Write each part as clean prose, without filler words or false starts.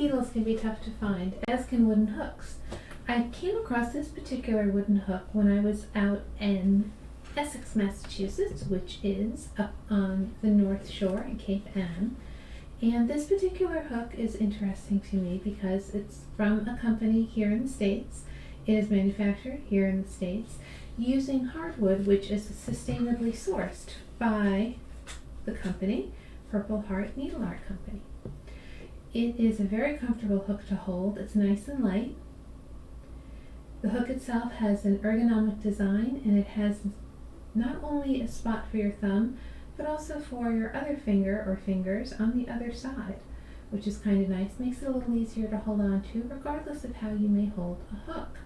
needles can be tough to find, as can wooden hooks. I came across this particular wooden hook when I was out in Essex, Massachusetts, which is up on the North Shore in Cape Ann. And this particular hook is interesting to me because it's from a company here in the States. It is manufactured here in the States using hardwood, which is sustainably sourced by the company, Purple Heart Needle Art Company. It is a very comfortable hook to hold. It's nice and light. The hook itself has an ergonomic design, and it has not only a spot for your thumb, but also for your other finger or fingers on the other side, which is kind of nice. Makes it a little easier to hold on to, regardless of how you may hold a hook.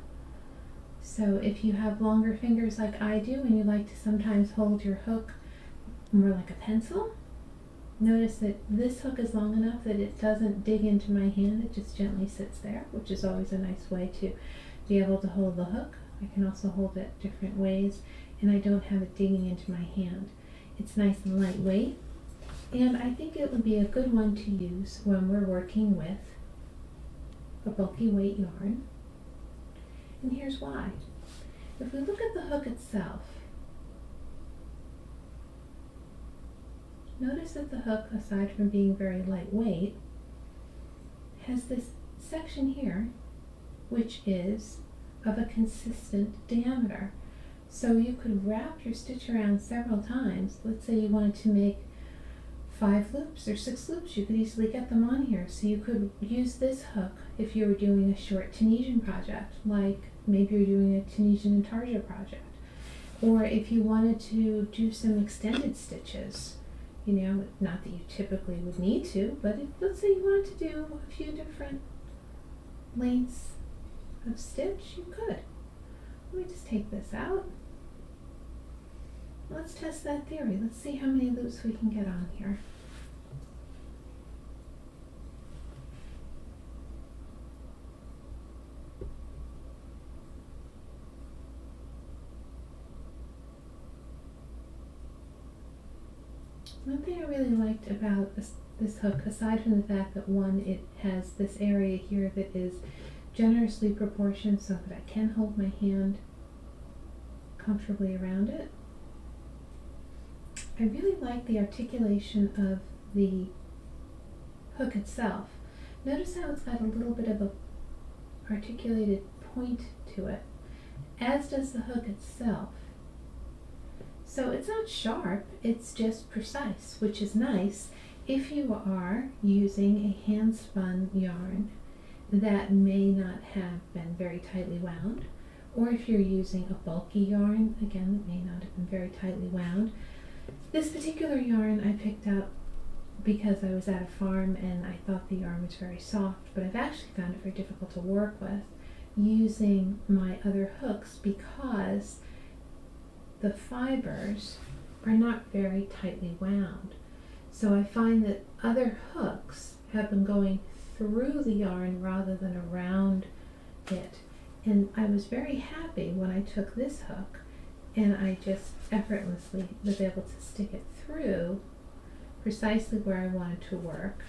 So if you have longer fingers like I do, and you like to sometimes hold your hook more like a pencil, notice that this hook is long enough that it doesn't dig into my hand. It just gently sits there, which is always a nice way to be able to hold the hook. I can also hold it different ways, and I don't have it digging into my hand. It's nice and lightweight, and I think it would be a good one to use when we're working with a bulky weight yarn. And here's why. If we look at the hook itself, notice that the hook, aside from being very lightweight, has this section here which is of a consistent diameter. So you could wrap your stitch around several times. Let's say you wanted to make 5 loops or 6 loops, you could easily get them on here. So you could use this hook if you were doing a short Tunisian project, like maybe you're doing a Tunisian intarsia project. Or if you wanted to do some extended stitches, you know, not that you typically would need to, but if, let's say you wanted to do a few different lengths of stitch, you could. Let me just take this out. Let's test that theory. Let's see how many loops we can get on here. One thing I really liked about this hook, aside from the fact that one, it has this area here that is generously proportioned so that I can hold my hand comfortably around it. I really like the articulation of the hook itself. Notice how it's got a little bit of a articulated point to it, as does the hook itself. So it's not sharp, it's just precise, which is nice if you are using a hand-spun yarn that may not have been very tightly wound, or if you're using a bulky yarn, again, that may not have been very tightly wound. This particular yarn I picked up because I was at a farm and I thought the yarn was very soft, but I've actually found it very difficult to work with using my other hooks because the fibers are not very tightly wound. So I find that other hooks have been going through the yarn rather than around it. And I was very happy when I took this hook and I just effortlessly was able to stick it through precisely where I wanted to work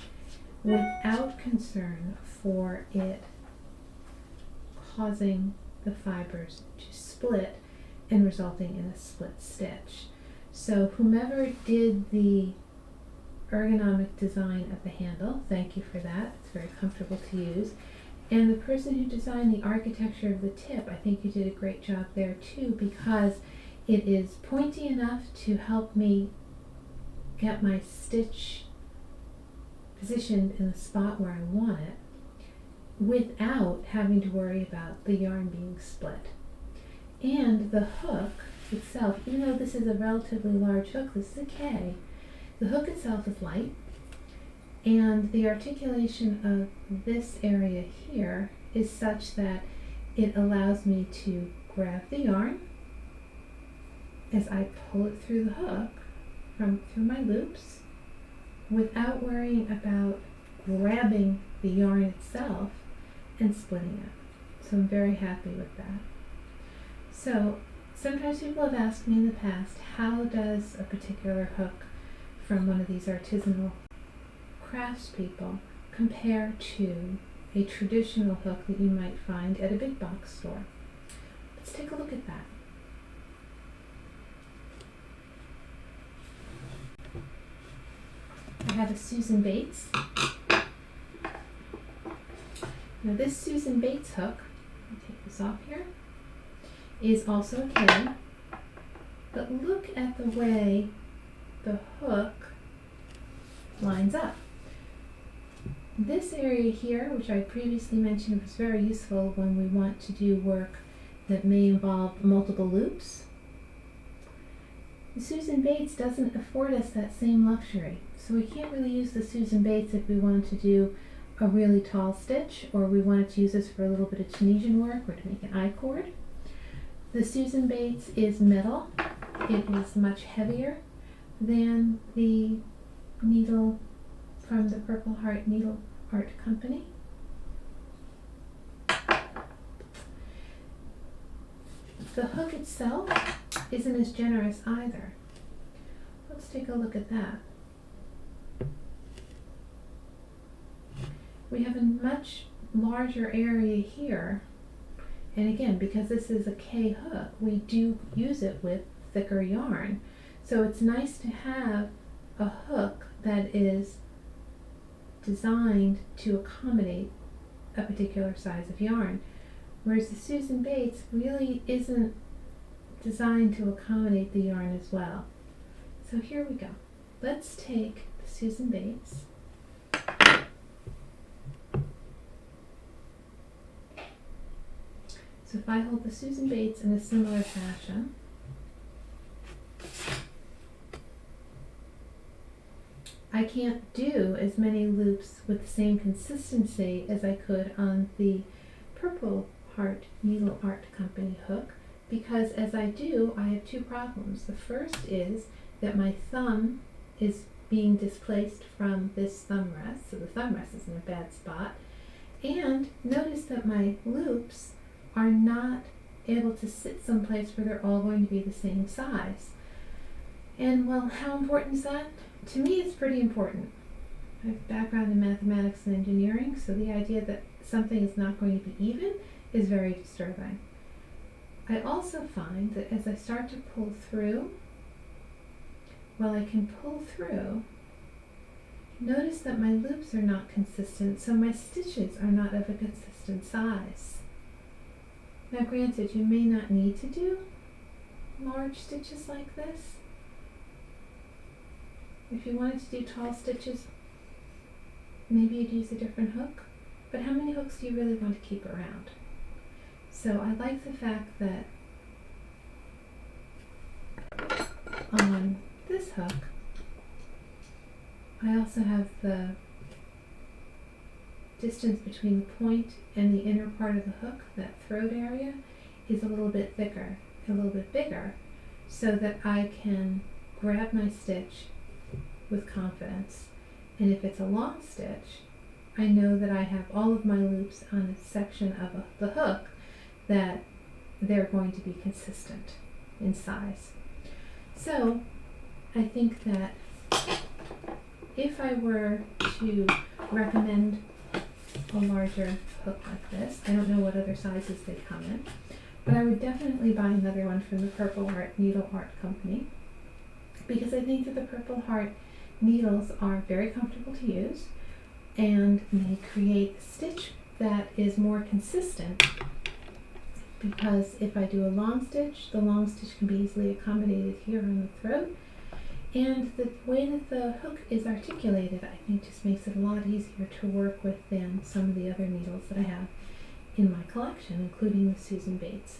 without concern for it causing the fibers to split and resulting in a split stitch. So whomever did the ergonomic design of the handle, thank you for that. It's very comfortable to use. And the person who designed the architecture of the tip, I think you did a great job there too, because it is pointy enough to help me get my stitch positioned in the spot where I want it without having to worry about the yarn being split. And the hook itself, even though this is a relatively large hook, this is a K, the hook itself is light, and the articulation of this area here is such that it allows me to grab the yarn as I pull it through the hook through my loops without worrying about grabbing the yarn itself and splitting it. So I'm very happy with that. So sometimes people have asked me in the past, how does a particular hook from one of these artisanal craftspeople compare to a traditional hook that you might find at a big box store. Let's take a look at that. I have a Susan Bates. Now this Susan Bates hook, I'll take this off here, is also a K, but look at the way the hook lines up. This area here, which I previously mentioned was very useful when we want to do work that may involve multiple loops, the Susan Bates doesn't afford us that same luxury. So we can't really use the Susan Bates if we wanted to do a really tall stitch, or we wanted to use this for a little bit of Tunisian work or to make an I-cord. The Susan Bates is metal. It is much heavier than the needle from the Purple Heart Needle Art Company. The hook itself isn't as generous either. Let's take a look at that. We have a much larger area here, and again, because this is a K hook, we do use it with thicker yarn. So it's nice to have a hook that is designed to accommodate a particular size of yarn, whereas the Susan Bates really isn't designed to accommodate the yarn as well. So here we go. Let's take the Susan Bates, so if I hold the Susan Bates in a similar fashion, I can't do as many loops with the same consistency as I could on the Purple Heart Needle Art Company hook, because as I do, I have two problems. The first is that my thumb is being displaced from this thumb rest, so the thumb rest is in a bad spot, and notice that my loops are not able to sit someplace where they're all going to be the same size. And well, how important is that? To me, it's pretty important. I have a background in mathematics and engineering, so the idea that something is not going to be even is very disturbing. I also find that as I start to pull through, well, I can pull through, notice that my loops are not consistent, so my stitches are not of a consistent size. Now granted, you may not need to do large stitches like this. If you wanted to do tall stitches, maybe you'd use a different hook, but how many hooks do you really want to keep around? So I like the fact that on this hook, I also have the distance between the point and the inner part of the hook, that throat area, is a little bit thicker, a little bit bigger, so that I can grab my stitch with confidence. And if it's a long stitch, I know that I have all of my loops on a section of the hook that they're going to be consistent in size. So I think that if I were to recommend a larger hook like this, I don't know what other sizes they come in, but I would definitely buy another one from the Purple Heart Needle Art Company, because I think that the Purple Heart needles are very comfortable to use, and they create a stitch that is more consistent, because if I do a long stitch, the long stitch can be easily accommodated here on the throat, and the way that the hook is articulated, I think, just makes it a lot easier to work with than some of the other needles that I have in my collection, including the Susan Bates.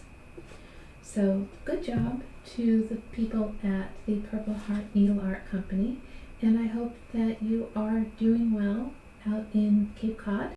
So good job to the people at the Purple Heart Needle Art Company, and I hope that you are doing well out in Cape Cod.